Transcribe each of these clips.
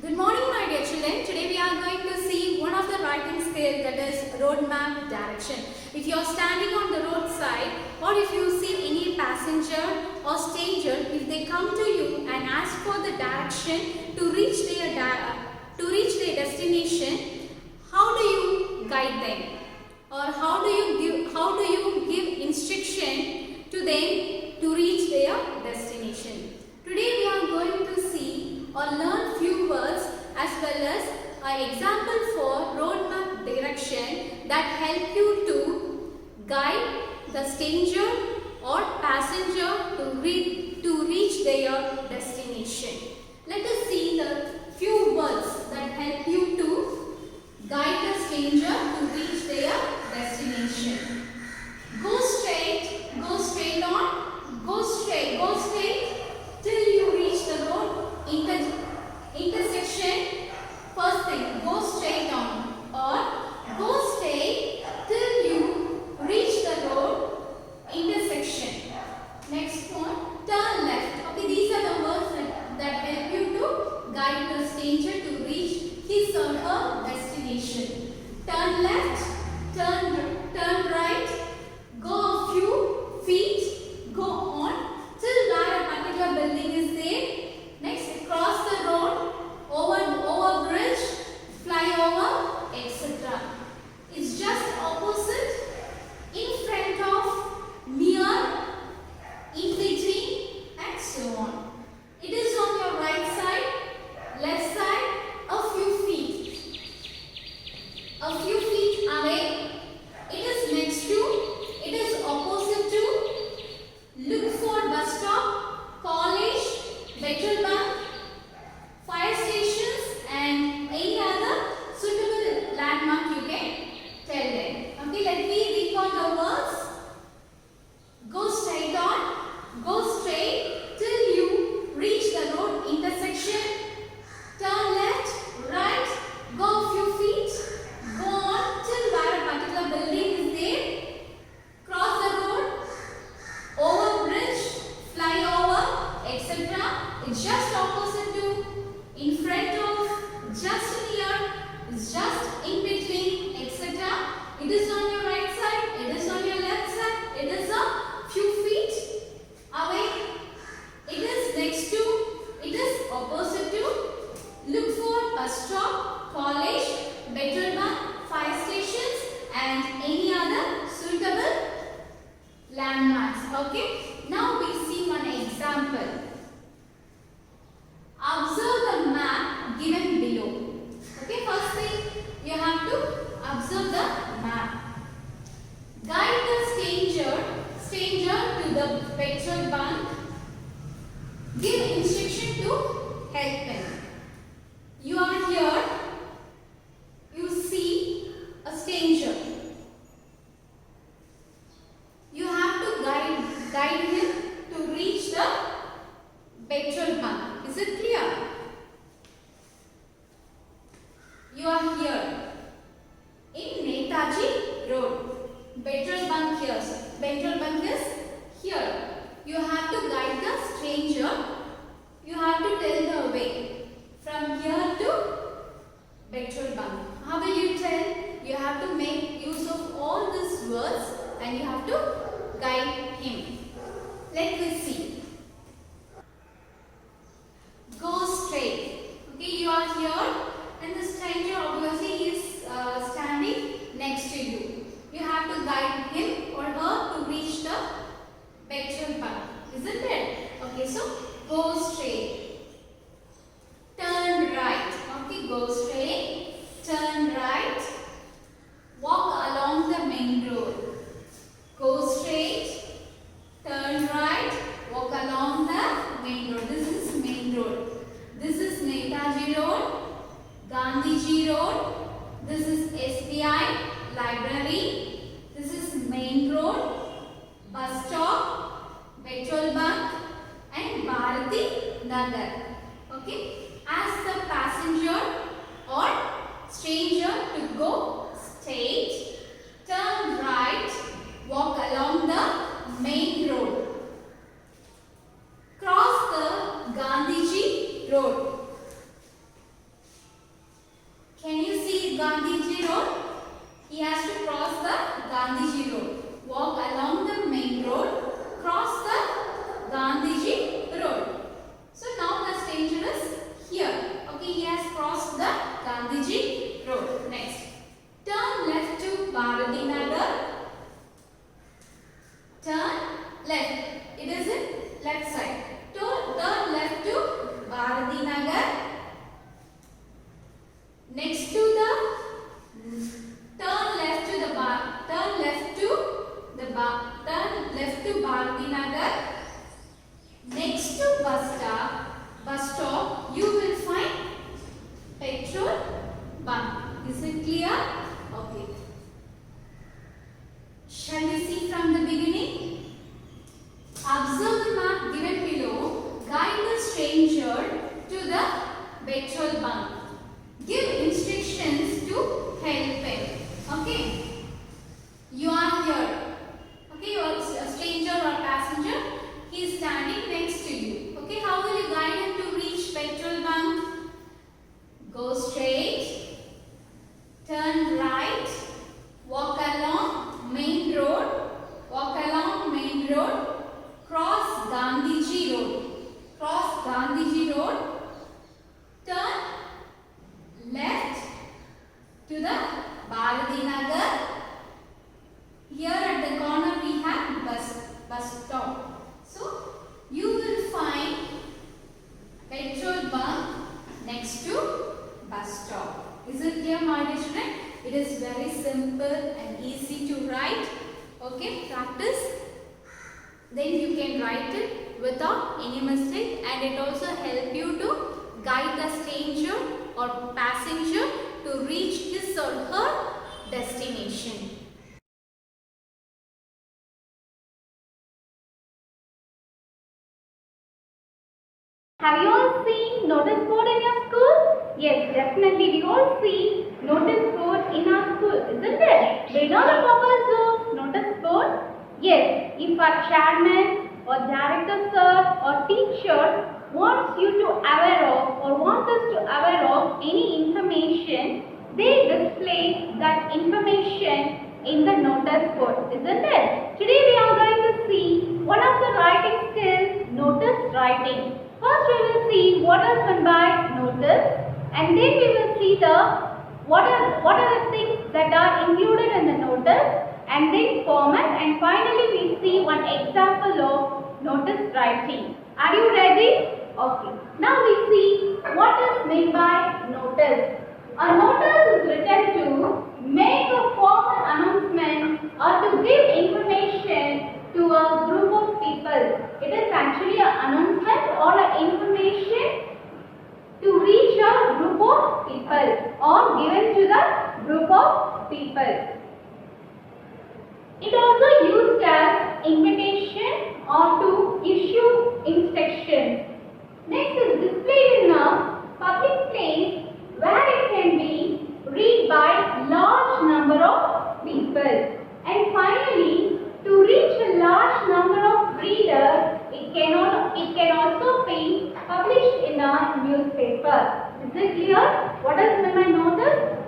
Good morning, my dear children. Today we are going to see one of the writing skills, that is road map direction. If you are standing on the roadside, or if you see any passenger or stranger, if they come to you and ask for the direction to reach their destination, how do you guide them, or how do you give instruction to them to reach their destination? Today we are going to see or learn few words as well as an example for road map direction that help you to guide the stranger or passenger to reach their destination. Let us see the few words that help you to guide the stranger to reach their destination. Go straight on, go straight till you reach the road intersection. First thing, go straight on, or go straight till you reach the road intersection. Next one, turn left. Okay, these are the words that help you to guide the stranger to reach his or her destination. Turn left, turn right, go a few feet, go on till where a particular building is there. Next, cross the road, over bridge, fly over, etc. It's just opposite, in front of, near, in between, and so on. It is on your right side, left side, a few feet away. It is next to, it is opposite to, look for bus stop, college, petrol bunk, fire stations, and any other suitable landmark you can tell them. Okay, let me recall the words. Go straight on, go straight till you reach the road intersection. Turn left, right, go a few feet, go on till where a particular building is there. Cross the road, over bridge, fly over, etc. It's just opposite to, in front of, just near, it's just in between, etc. It is on your right side, it is on your left side, it is a few feet away, it is next to, it is opposite to, look for bus stop, college, petrol bunk, fire stations, and any other suitable landmarks. Okay, now we see one example. Observe the map given below. Okay, first thing you have to observe the map. Guide the stranger to the petrol bunk. Give instruction to help him. You are here. You see a stranger. You have to guide him to reach the petrol bunk. Is it clear? You are here in Netaji Road. Petrol bunk here. Petrol bunk is here. You have to guide the stranger. You have to tell the way from here to petrol bunk. How will you tell? You have to make use of all these words and you have to guide him. Let us see. Go straight. Okay, you are here and the stranger obviously is standing next to you. You have to guide him or her to reach the petrol bunk. Isn't it? Okay, so go straight. Turn right. Okay, go straight. Turn right. Walk along the main road. Go straight. Turn right. Walk along the main road. This is main road. This is Netaji Road, Gandhiji Road. This is SBI Library. This is main road, bus stop, petrol bunk, and Bharati Nagar. Okay. Ask the passenger or stranger to go straight, turn right, walk along the main road. Cross the Gandhiji Road. left side. Turn left to Bharati Nagar. Next to the turn left to Bharati Nagar. Next to bus stop, you will find petrol bunk. Is it clear? Okay. Shall we see from the beginning? Observe the map given below. Guide the stranger to the petrol bunk. Give instructions to help him. Okay. You are here. Okay, you are a stranger or passenger. He is standing next to you. Okay, how will you guide him to reach petrol bunk? Go straight. Turn right. Walk along main road. Cross Gandhiji Road. Turn left to the Bharati Nagar. Here at the corner we have bus stop. So you will find petrol bunk next to bus stop. Is it clear, my dear student? It is very simple and easy to write. Okay, practice. Then you can write it without any mistake, and it also help you to guide the stranger or passenger to reach his or her destination. Have you all seen notice board in your school? Yes, definitely we all see notice board in our school, isn't it? Do you know the purpose of notice board? Yes, if our chairman or director sir or teacher wants you to aware of or wants us to aware of any information, they display that information in the notice board, isn't it? Today we are going to see one of the writing skills, notice writing. First we will see what is meant by notice, and then we will see what are the things that are included in the notice, and then format, and finally we see one example of notice writing. Are you ready? Okay. Now we see what is meant by notice. A notice is written to make a formal announcement or to give information to a group of people. It is actually an announcement or an information to reach a group of people or given to the group of people. It also used as invitation or to issue instructions. Next is displayed in a public place where it can be read by large number of people. And finally, to reach a large number of readers, it can also be published in a newspaper. Is it clear? What is meant by notice?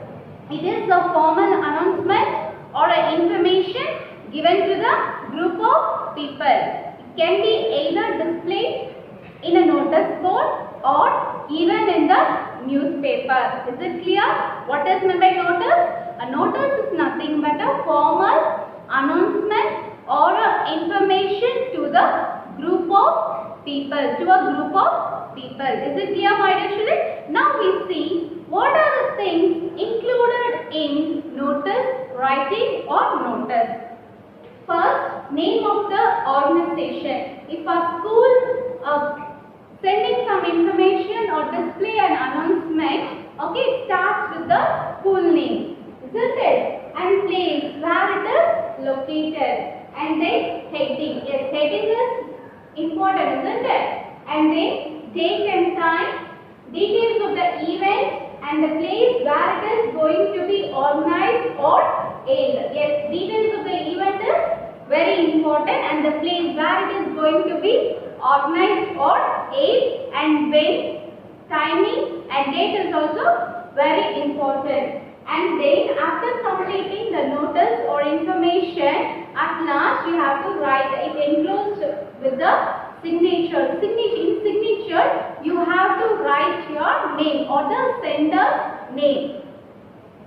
It is a formal announcement or an information given to the group of people. It can be either displayed in a notice board or even in the newspaper. Is it clear? What is meant by notice? A notice is nothing but a formal announcement or information to the group of people, Is it clear, my dear children? Now we see what are the things included in notice writing or notice. First, name of the organization. If a school sending some information or display an announcement, okay, it starts with the school name, isn't it? And place where it is located, and then heading. Yes, heading is important, isn't it? And then date and time, details of the event, and the place where it is going to be organized or held. Yes, details of the event is very important, and the place where it is going to be organized or held, and when, timing and date is also very important. And then after completing the notice or information, at last you have to write it enclosed with the signature. In signature, you have to write your name or the sender's name.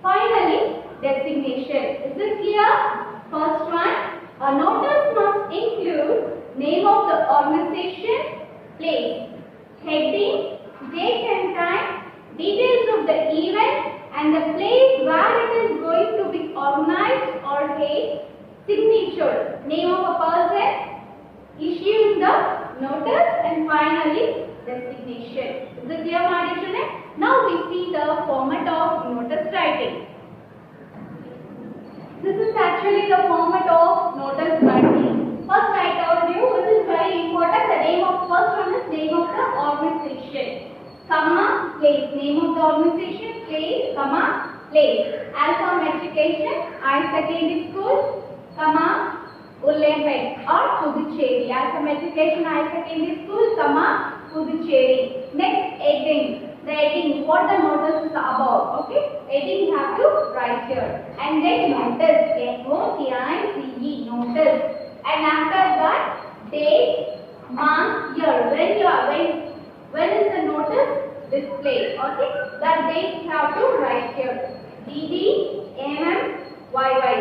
Finally, destination. Is it clear? First one, a notice must include name of the organization, place, heading, date and time, details of the event and the place where it is going to be organized or held, signature, name of a person, issuing the notice, and finally the signature. Is it clear, my dear children? Now we see the format of notice writing. This is actually the format of notice writing. First I told you this is very important. The name of first one is name of the organization, comma, place. Name of the organization, place, comma, place. Alpha Matriculation, higher secondary school, comma, Ullenpet or Puducherry. Alpha Matriculation, higher secondary school, comma, Puducherry. Next, heading. The heading, what the notice is about. Okay, heading you have to write here. And then notice, N-O-T-I-C-E, notice. And after that, date, month, year. When is the notice displayed? Okay, that date you have to write here. D-D-M-M-Y-Y.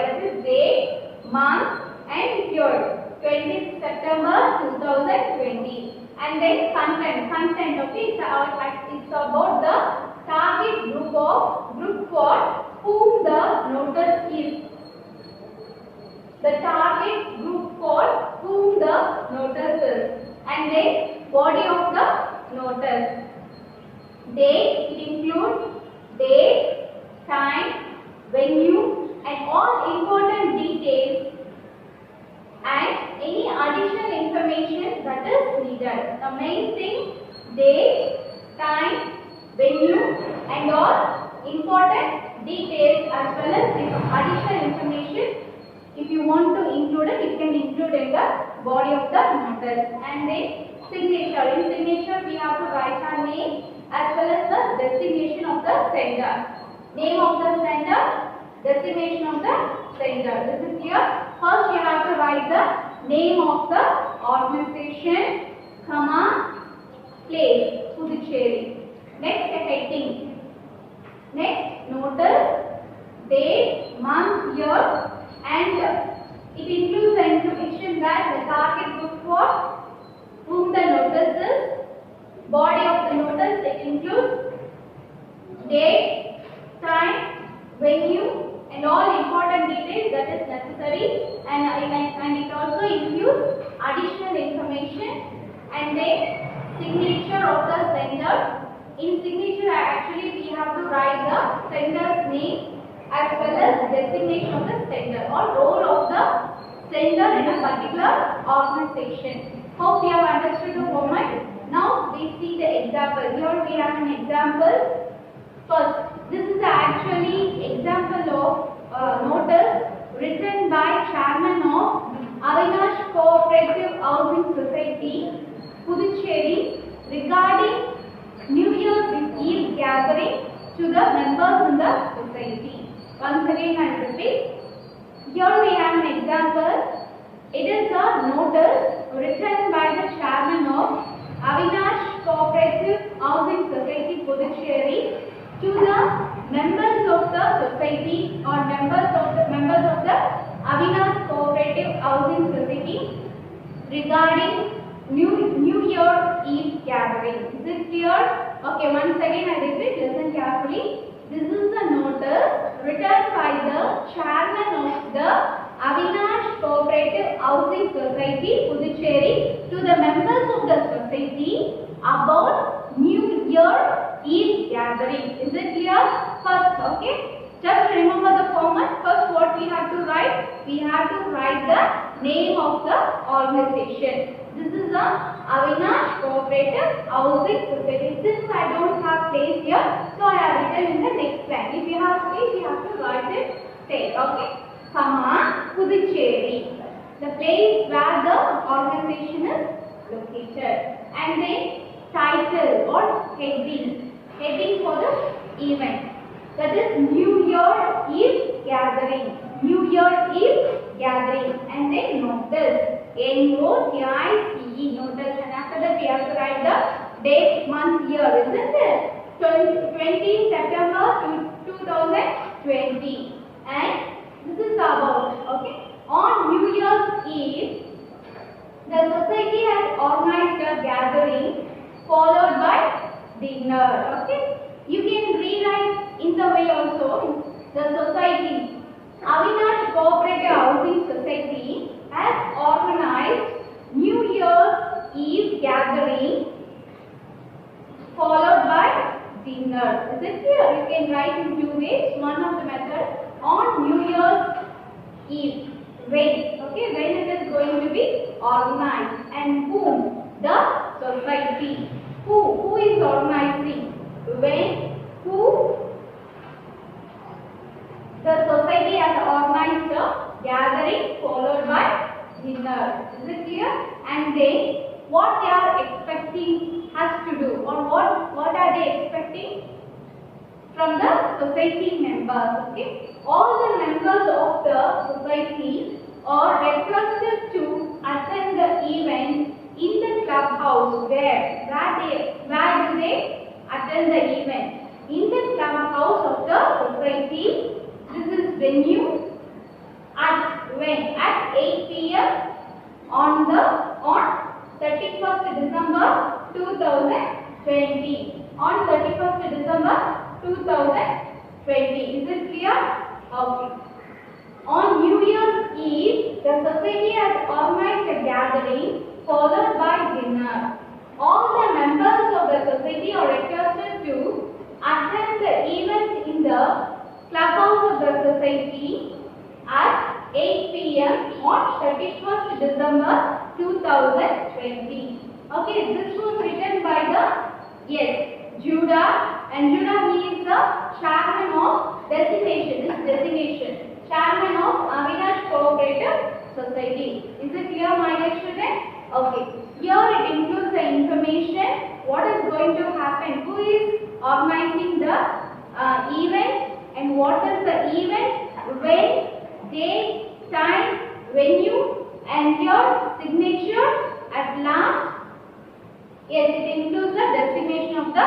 That is date, month, and year. 20th September 2020. And then content, okay, it's about the target group for whom the notice is. The target group for whom the notice is. And then body of the notice. Date, it includes date, time, venue, and all important details and any additional information that is needed. The main thing, date, time, venue, and all important details as well as additional information. If you want to include it, you can include in the body of the notice. And then signature. In signature, we have to write our name as well as the destination of the sender. Name of the sender, destination of the sender. This is here. First, you have to write the name of the organization, comma, place, Puducherry. Next, heading. Next, notice, date, month, year, and it includes the information that the target group for whom the notice is. Body of the notice, it includes date, time, venue, and all important details that is necessary, and it also includes additional information, and then signature of the sender. In signature, actually we have to write the sender's name as well as designation of the sender or role of the sender in a particular organization. Hope you have understood the format. Now we see the example. Here we have an example. First, this is actually example of notice written by chairman of Avinash Cooperative Housing Society, Puducherry, regarding New Year's Eve gathering to the members in the society. Once again I repeat. Here we have an example. It is a notice written by the chairman of Avinash Cooperative Housing Society, Puducherry, to the members of the society or members of the Avinash Cooperative Housing Society regarding New Year Eve gathering. Is it clear? Okay, once again I repeat, listen carefully. This is the notice written by the chairman of the Avinash Cooperative Housing Society, Puducherry, to the members of the society about New Year Eve gathering. Is it clear? First, okay. Just remember the format. First, what we have to write? We have to write the name of the organization. This is the Avinash Cooperative Housing Society. Since I don't have place here, so I have written in the next line. If you have space, you have to write it straight. Okay. Comma, Puducherry, the place where the organization is located. And then title or heading for the event. That is New Year Eve gathering. New Year Eve gathering. And then notice. N-O-T-I-C-E, notice. And after that we have to write the date, month, year, isn't it? 20 September 2020. And this is about, okay. On New Year's Eve, The society has organized a gathering followed by dinner. Okay. You can rewrite in the way also. The society, Avinash Cooperative Housing Society, has organized New Year's Eve gathering followed by dinner. Is it clear? You can write in two ways. One of the method on New Year's Eve. When? Okay, when it is going to be organized and whom? The society. Who is organizing? When? Who? The society has organized a gathering followed by dinner. Is it clear? And then what they are expecting has to do, or what are they expecting from the society members? Okay, all the members of the society are requested to attend the event in the clubhouse. Where do they attend the event? In the clubhouse of the society. This is venue. At when? At 8 p.m. on 31st December 2020. On 31st December 2020. Is it clear? Okay. On New Year's Eve, the society has organized a gathering followed by dinner. All the members of the society are requested to attend the event in the clubhouse of the society at 8 p.m. on 31st December 2020. Okay, this was written by Judah, and Judah, he is the chairman of designation, chairman of Avinash Cooperative Society. Is it clear, my dear student? Okay, here it includes the information, what is going to happen, who is organizing the event, and what is the event, when, date, time, venue, and your signature at last. Yes, it includes the destination of the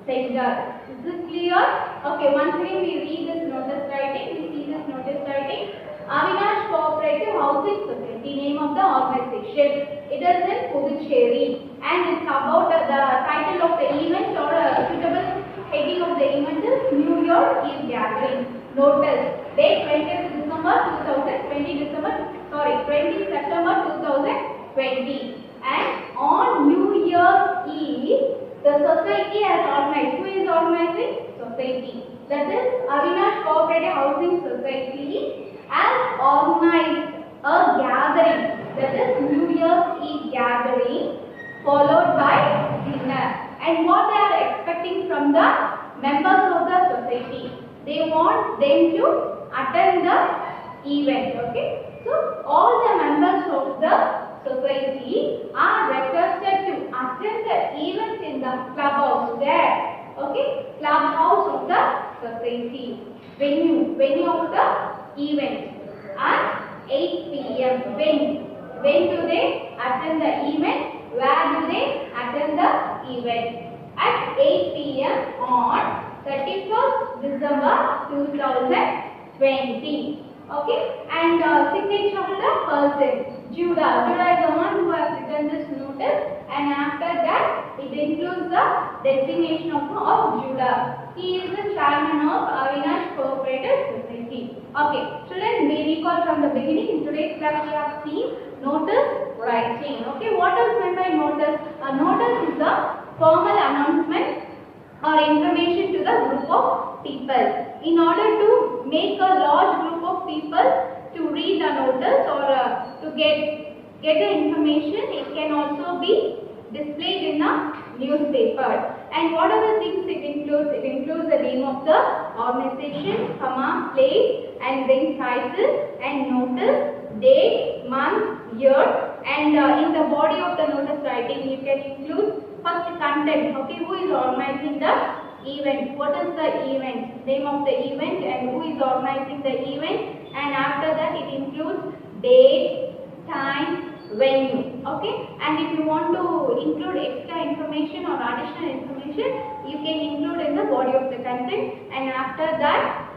sender. Is this clear? Okay, once again we read this notice writing. We see this notice writing. Avinash Cooperative Housing Society, name of the organization. It is in Puducherry, and it's about the title of the event, or a suitable heading of the event is New Year Eve gathering. Notice date 20th December 2020. 20 September 2020. And on New Year's Eve, the society has organized. Who is organizing? Society. That is Avinash Cooperative Housing Society has organized a gathering. That is New Year's Eve gathering followed by dinner. And what they are expecting from the members of the society? They want them to attend the event. Okay. So all the members of the society are requested to attend the event in the clubhouse. There. Okay. Clubhouse of the society. Venue of the event at 8 p.m. When do they attend the event? Where do they attend the event? At 8 p.m. on 31st December 2020. Okay, and signature of the person, Judah. Judah is the one who has written this notice, and after that it includes the designation of Judah. He is the chairman of Avinash Cooperative Society. Okay, students, we recall from the beginning. In today's class we have seen notice writing. Okay, what is meant by notice? A notice is a formal announcement or information to the group of people. In order to make a large group of people to read the notice or to get the information, it can also be displayed in a newspaper. And what are the things it includes? It includes the name of the organization, place, and then title and notice, date, month, year, and in the body of the notice writing you can include first content. Okay, who is organizing the event? What is the event? Name of the event and who is organizing the event, and after that it includes date, time, venue. Okay, and if you want to include extra information or additional information, you can include in the body of the content, and after that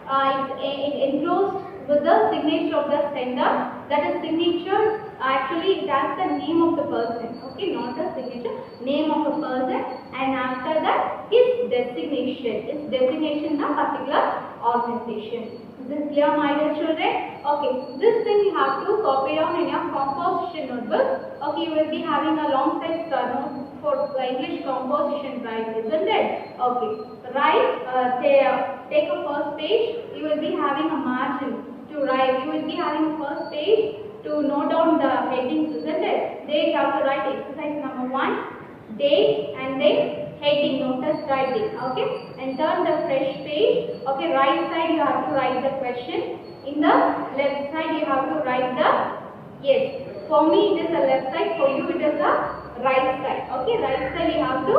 it enclosed with the signature of the sender. That is signature actually it has the name of the person, okay, not the signature, name of a person, and after that his designation in a particular organization. Is this clear, my dear children? Okay, this thing you have to copy down in your composition notebook. Okay, you will be having a long text note for English composition, right, isn't it? Okay, take a first page. You will be having a margin to write. You will be having a first page to note down the headings, isn't it? There you have to write exercise number 1, date, and then heading, notice writing, okay, and turn the fresh page. Okay, right side you have to write the question, in the left side you have to write the, yes, for me it is the left side, for you it is the right side. Okay, right side you have to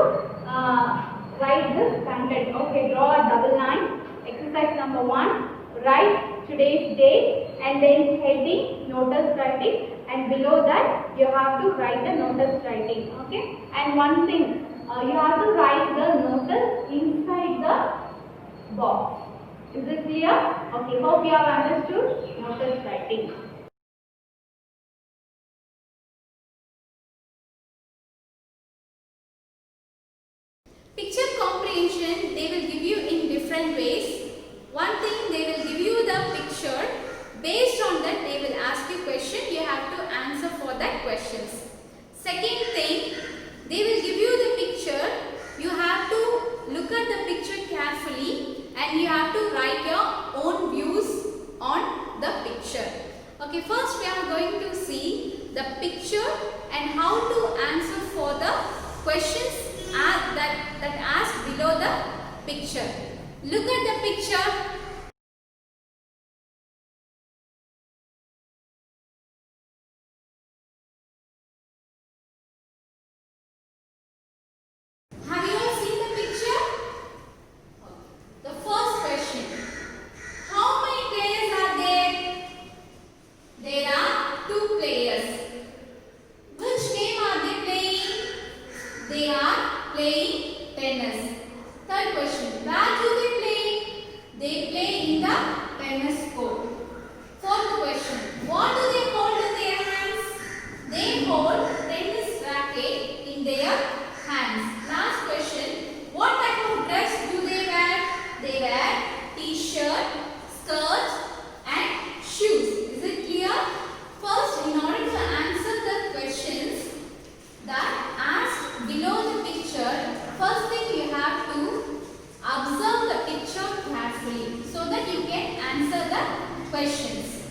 write this content. Okay, draw a double line. Exercise number 1, write today's date, and then heading, notice writing, and below that you have to write the notice writing. Okay, and one thing, you have to write the notice inside the box. Is it clear? Okay, hope you have understood notice writing. Picture comprehension, they will give you in different ways. One thing, they will give you the picture. Based on that, they will ask you question. You have to answer for that questions. Second thing, they will give you the picture. You have to look at the picture carefully and you have to write your own views on the picture. Okay, first we are going to see the picture and how to answer for the questions that asked below the picture. Look at the picture. Have you all seen the picture? The first question. How many players are there? There are 2 players. Which game are they playing? They are playing tennis. Third question. Where do they play? They play in the tennis court. Fourth question. What do they hold in their hands? They hold tennis racket in their hands. Last question. What type of dress do they wear? They wear t-shirt, skirt and shoes. Is it clear? First, in order to answer the questions that asked below the picture, first thing you have to observe the picture carefully so that you can answer the questions.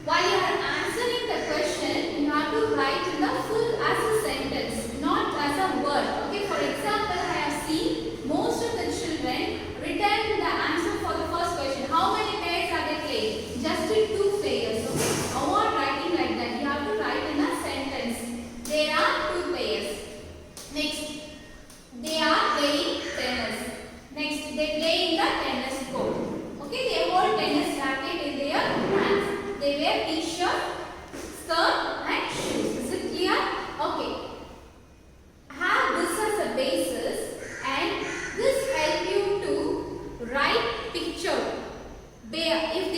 While you are answering the question, you have to write in the full as a sentence, not as a word. Okay, for example, I have seen most of the children return the answer for the first question. How many players are they playing? Just 2 players. Okay, avoid writing like that. You have to write in a sentence. There are 2 players. Next, they are playing tennis. Next, they play in the tennis court. Okay, they hold tennis racket in their hands. They wear t-shirt, skirt and shoes. Is it clear? Okay. Have this as a basis and this help you to write picture. If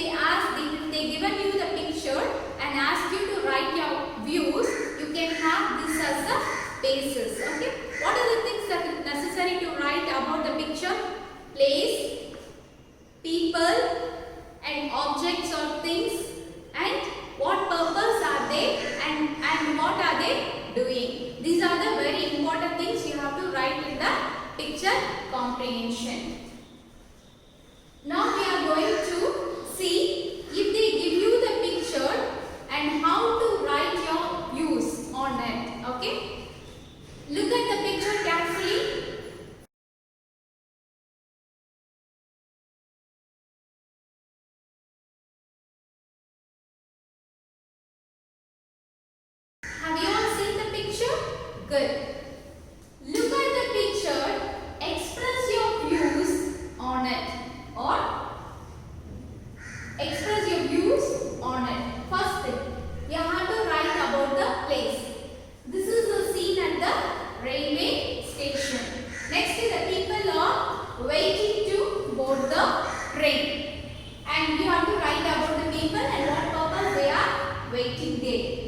they given you the picture and ask you to write your views, you can have this as a basis. Okay. What are the things that are necessary to write about the picture? Place, people and objects or things, and what purpose are they and what are they doing. These are the very important things you have to write in the picture comprehension. Now we are going to see if they give you the picture and how to write your views on it. Okay? Look at the picture carefully. Have you all seen the picture? Good. Look at the picture. Express your views on it or express your views on it. First thing, you have to write about the place. This is the scene at the railway station. Next is the people are waiting to board the train. And you have to write about the people and what purpose they are waiting there.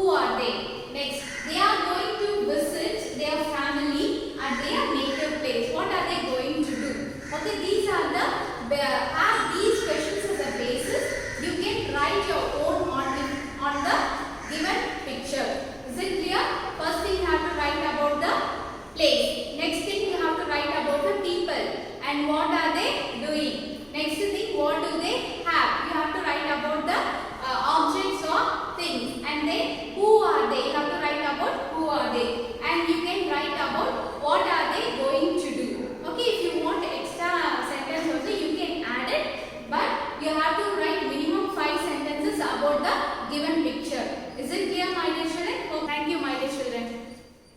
who are they? Next, they are going to visit their family at their native place. What are they going to do? Okay, these are the have these questions as a basis. You can write your own on the given picture. Is it clear? First thing you have to write about the place. Next thing you have to write about the people. And what are they?